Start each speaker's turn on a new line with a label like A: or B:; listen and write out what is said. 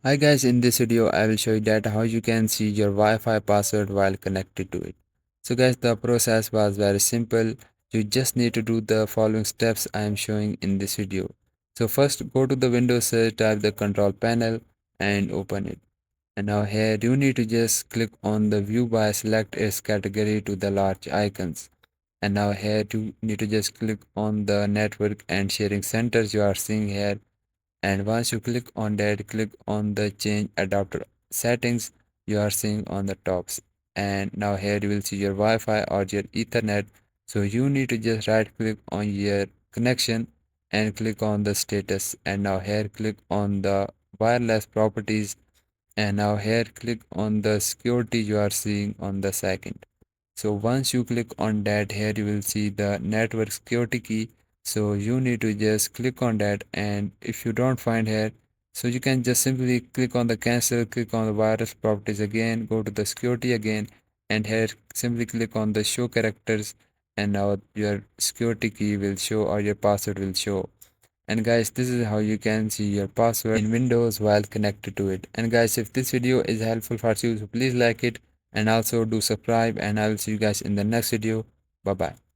A: Hi guys, in this video I will show you that how you can see your Wi-Fi password while connected to it. So guys, the process was very simple. You just need to do the following steps I am showing in this video. So first go to the Windows search, type the control panel and open it. And now here you need to just click on the view by select its category to the large icons. And now here you need to just click on the network and sharing centers you are seeing here, and once you click on that, click on the change adapter settings you are seeing on the tops. And now here you will see your Wi-Fi or your Ethernet. So you need to just right click on your connection and click on the status, and now here click on the wireless properties, and now here click on the security you are seeing on the second. So once you click on that, here you will see the network security key. So you need to just click on that, and if you don't find here, so you can just simply click on the cancel, click on the virus properties again, go to the security again, and here simply click on the show characters, and now your security key will show or your password will show. And guys, this is how you can see your password in Windows while connected to it. And guys, if this video is helpful for you, so please like it and also do subscribe, and I will see you guys in the next video. Bye bye.